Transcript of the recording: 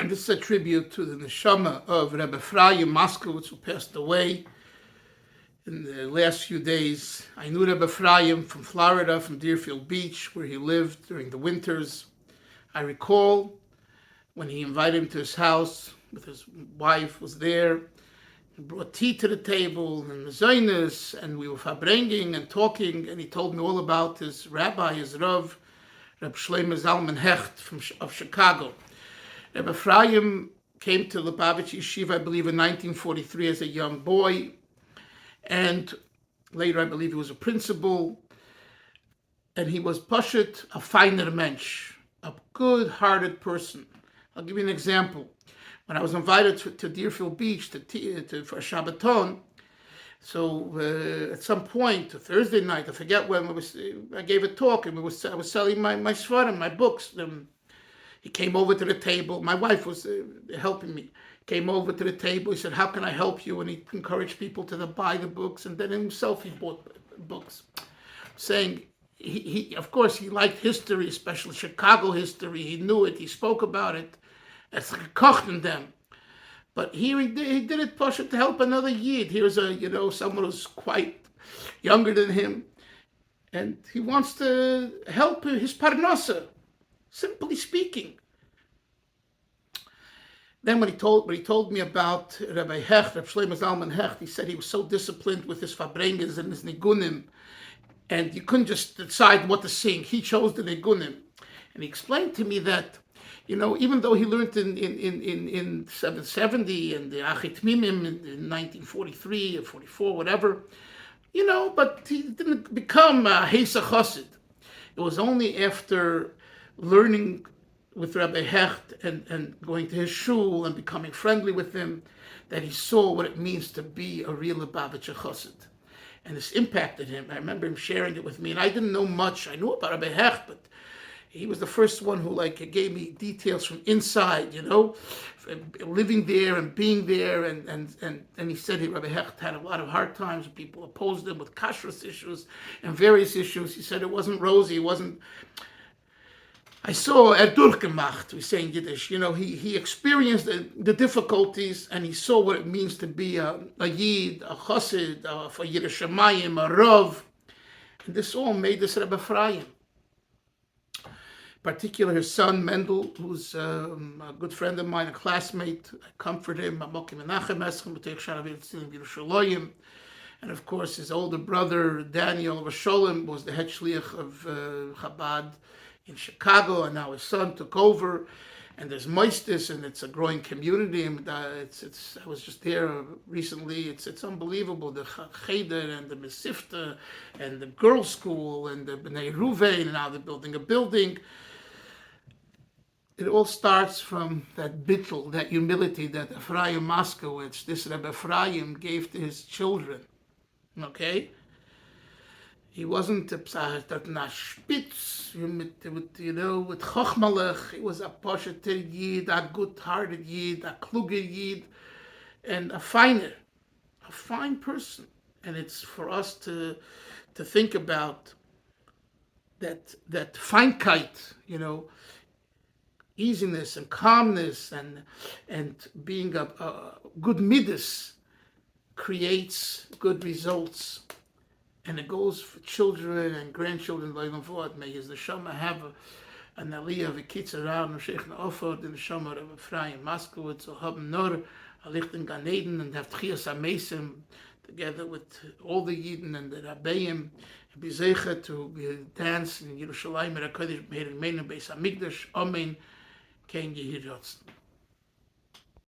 This is a tribute to the neshama of Rabbi Chaim Moskowitz, who passed away in the last few days. I knew Rabbi Chaim from Florida, from Deerfield Beach, where he lived during the winters. I recall when he invited him to his house, with his wife was there. He brought tea to the table and mezainis, and we were farbringing and talking, and he told me all about his rabbi, his Rav, Reb Shlomo Zalman Hecht of Chicago. Rabbi Chaim came to Lubavitch Yeshiva, I believe, in 1943 as a young boy, and later I believe he was a principal, and he was Pashut, a finer mensch, a good-hearted person. I'll give you an example. When I was invited to Deerfield Beach for a Shabbaton, so at some point, a Thursday night, I forget when, I gave a talk, and I was selling my svarim, my books. He came over to the table. My wife was helping me. Came over to the table. He said, "How can I help you?" And he encouraged people to buy the books. And then himself, he bought books, saying he of course, he liked history, especially Chicago history. He knew it. He spoke about it. As gekocht in them. But here he did it to help another Yid. Here's someone who's quite younger than him, and he wants to help his parnasa, simply speaking. Then when he told me about Rabbi Hecht, Rabbi Shlomo Zalman Hecht, he said he was so disciplined with his farbrengens and his nigunim, and you couldn't just decide what to sing. He chose the nigunim, and he explained to me that, even though he learned in 770 and the Achit Mimim in 1943 or 44, whatever, but he didn't become a Heisa Chassid. It was only after learning with Rabbi Hecht and going to his shul and becoming friendly with him that he saw what it means to be a real Lubavitcher Chassid. And this impacted him. I remember him sharing it with me, and I didn't know much. I knew about Rabbi Hecht, but he was the first one who gave me details from inside, living there and being there. And he said Rabbi Hecht had a lot of hard times. People opposed him with kashrus issues and various issues. He said it wasn't rosy. It wasn't. I saw durchgemacht, we say in Yiddish. He experienced the difficulties, and he saw what it means to be a Yid, a Chassid, for Yiddish Shemayim, a Rav. And this all made this Rabbi Chaim. Particularly his son Mendel, who's a good friend of mine, a classmate. I comfort him. And of course, his older brother Daniel Rasholim was the head shliach of Chabad in Chicago, and now his son took over. And there's Moistis, and it's a growing community. And I was just there recently. It's unbelievable. The Cheder and the Mesifta and the girls' school and the Bnei Ruvain, and now they're building a building. It all starts from that bittul, that humility that Ephraim Moskowitz, this Rabbi Ephraim, gave to his children. Okay? He wasn't a spitz, with chochmalech. He was a posheter Yid, a good-hearted Yid, a kluger Yid, and a fine person. And it's for us to think about that feinkeit, easiness and calmness and being a good midas creates good results, and it goes for children and grandchildren. May his neshama have an aliyah of a kitzer around Sheikh Naofod, the neshama of Ephraim Moskowitz, or haben nur a licht in Gan Eden, and have tchias amesim together with all the Yidden and the Rabbeim, and be zeicha to dance in Yerushalayim, Merakodesh, Meir Meinu Beis Hamikdash. Amen. Kein Yehir Yotzen.